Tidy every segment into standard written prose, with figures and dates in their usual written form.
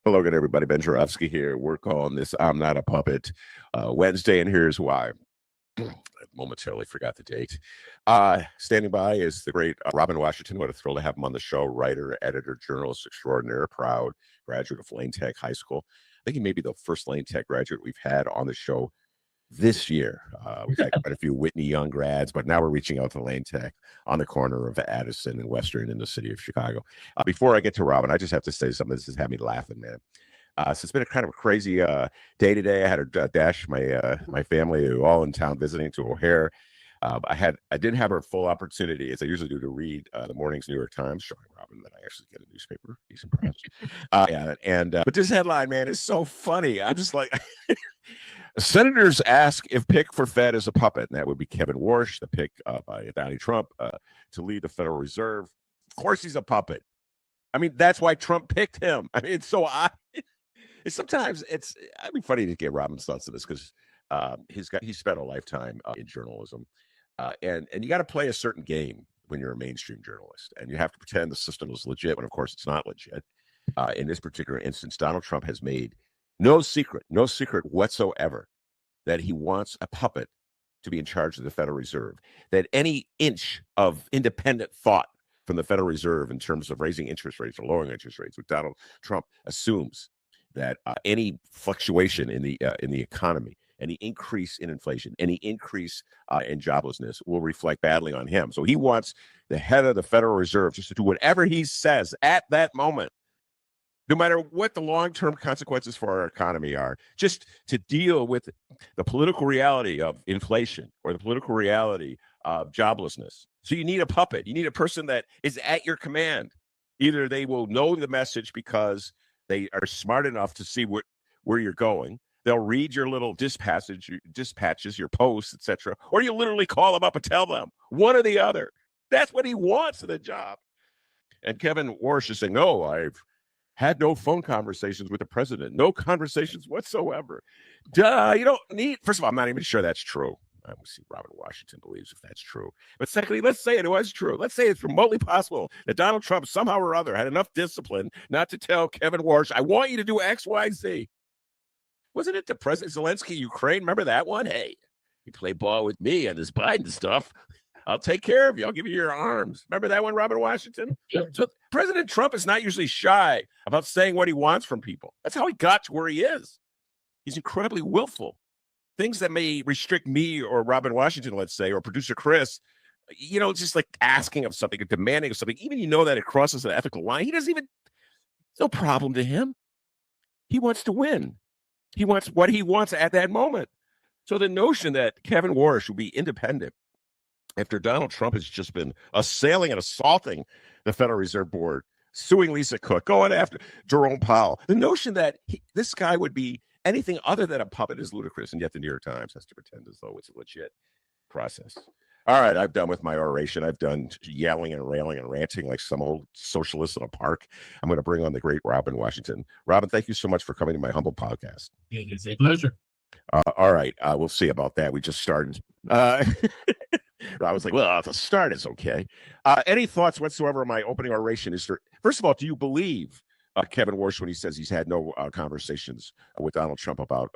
Hello again, everybody. Ben Joravsky here. We're calling this I'm Not a Puppet Wednesday, and here's why. I momentarily forgot the date. Standing by is the great Robin Washington. What a thrill to have him on the show. Writer, editor, journalist extraordinaire, proud graduate of Lane Tech High School. I think he may be the first Lane Tech graduate we've had on the show this year. We've had quite a few Whitney Young grads, but now we're reaching out to Lane Tech on the corner of Addison and Western in the city of Chicago. Before I get to Robin, I just have to say something. This has had me laughing, man. So it's been a kind of a crazy day today. I had to dash my family all in town visiting to O'Hare. I didn't have a full opportunity, as I usually do, to read the morning's New York Times, showing Robin that I actually get a newspaper. He's impressed. But this headline, man, is so funny. I'm just like, senators ask if pick for Fed is a puppet, and that would be Kevin Warsh, the pick by Donny Trump to lead the Federal Reserve. Of course, he's a puppet. I mean, that's why Trump picked him. I mean, it's so odd. Sometimes I'd be funny to get Robin's thoughts on this because he spent a lifetime in journalism, and you got to play a certain game when you're a mainstream journalist, and you have to pretend the system is legit when, of course, it's not legit. In this particular instance, Donald Trump has made no secret whatsoever that he wants a puppet to be in charge of the Federal Reserve. That any inch of independent thought from the Federal Reserve in terms of raising interest rates or lowering interest rates, with Donald Trump assumes that any fluctuation in the economy, any increase in inflation, any increase in joblessness will reflect badly on him. So he wants the head of the Federal Reserve just to do whatever he says at that moment, no matter what the long-term consequences for our economy are, just to deal with the political reality of inflation or the political reality of joblessness. So you need a puppet. You need a person that is at your command. Either they will know the message because they are smart enough to see where you're going. They'll read your little dispatches, your posts, etc. Or you literally call them up and tell them, one or the other. That's what he wants in the job. And Kevin Warsh is saying, no, I've had no phone conversations with the president. No conversations whatsoever. Duh, you don't need, first of all, I'm not even sure that's true. I will see Robin Washington believes if that's true. But secondly, let's say it was true. Let's say it's remotely possible that Donald Trump somehow or other had enough discipline not to tell Kevin Warsh, I want you to do X, Y, Z. Wasn't it the President Zelensky, Ukraine? Remember that one? Hey, you play ball with me and this Biden stuff. I'll take care of you. I'll give you your arms. Remember that one, Robin Washington? Yeah. So President Trump is not usually shy about saying what he wants from people. That's how he got to where he is. He's incredibly willful. Things that may restrict me or Robin Washington, let's say, or producer Chris, just like asking of something or demanding of something, even that it crosses an ethical line, he doesn't even, no problem to him. He wants to win. He wants what he wants at that moment. So the notion that Kevin Warsh will be independent after Donald Trump has just been assailing and assaulting the Federal Reserve Board, suing Lisa Cook, going after Jerome Powell, the notion that this guy would be anything other than a puppet is ludicrous, and yet the New York Times has to pretend as though it's a legit process. All right, I've done with my oration. I've done yelling and railing and ranting like some old socialist in a park. I'm going to bring on the great Robin Washington. Robin, thank you so much for coming to my humble podcast. It is a pleasure. All right, we'll see about that. We just started. I was like, well, the start is okay. Any thoughts whatsoever on my opening oration? First of all, do you believe Kevin Warsh when he says he's had no conversations with Donald Trump about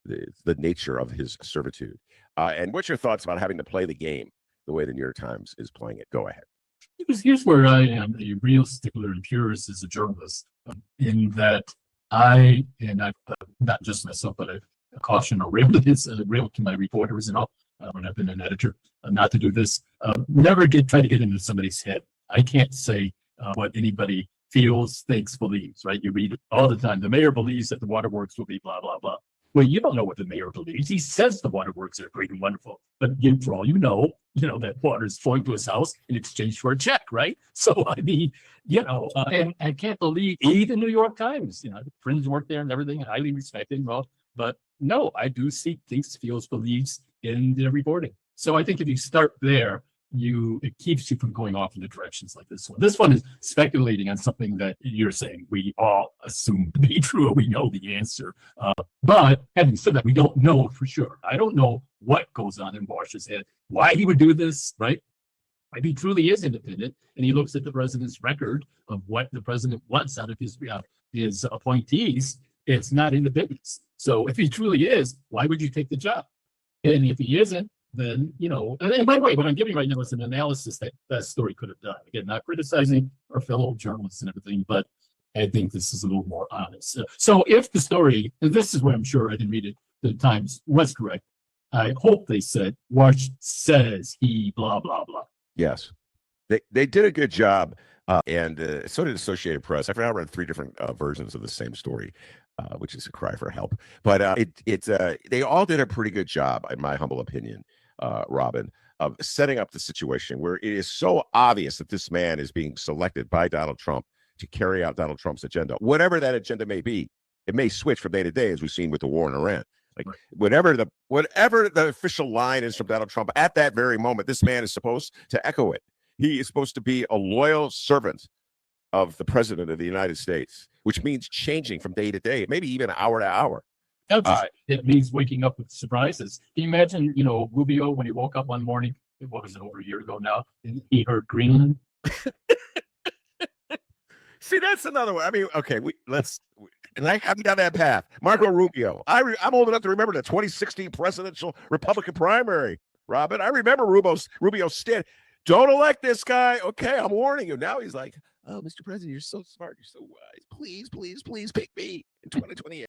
the nature of his servitude? And what's your thoughts about having to play the game the way the New York Times is playing it? Go ahead. Here's where I am a real stickler and purist as a journalist, in that I've not just myself, but I caution or rail to my reporters and all. When I've been an editor, not to do this. Never try to get into somebody's head. I can't say what anybody feels, thinks, believes, right? You read it all the time. The mayor believes that the waterworks will be blah, blah, blah. Well, you don't know what the mayor believes. He says the waterworks are great and wonderful. But for all you know that water is flowing to his house in exchange for a check, right? So, I mean, and I can't believe even New York Times, friends work there and everything, highly respected. Well, but no, I do see thinks, feels, believes in the reporting. So I think if you start there, it keeps you from going off into directions like this one. This one is speculating on something that you're saying we all assume to be true. We know the answer. But having said that, we don't know for sure. I don't know what goes on in Warsh's head, why he would do this, right? If he truly is independent and he looks at the president's record of what the president wants out of his his appointees, it's not in the business. So if he truly is, why would you take the job? And if he isn't, then, and by the way, what I'm giving right now is an analysis that that story could have done. Again, not criticizing our fellow journalists and everything, but I think this is a little more honest. So if the story, and this is where I'm sure I didn't read it, the Times was correct. I hope they said Warsh says he blah, blah, blah. Yes. They did a good job. And so did Associated Press. I forgot I read 3 different versions of the same story, which is a cry for help. But they all did a pretty good job, in my humble opinion, Robin, of setting up the situation where it is so obvious that this man is being selected by Donald Trump to carry out Donald Trump's agenda, whatever that agenda may be. It may switch from day to day, as we've seen with the war in Iran. Like whatever the official line is from Donald Trump at that very moment, this man is supposed to echo it. He is supposed to be a loyal servant of the president of the United States, which means changing from day to day, maybe even hour to hour. It means waking up with surprises. Can you imagine, Rubio, when he woke up one morning, what was it, over a year ago now, and he heard Greenland? See, that's another one. I mean, okay, and I haven't down that path. Marco Rubio. I'm old enough to remember the 2016 presidential Republican primary, Robin. I remember Rubio's stand. Don't elect this guy. Okay, I'm warning you. Now he's like, oh, Mr. President, you're so smart. You're so wise. Please, please, please pick me in 2028.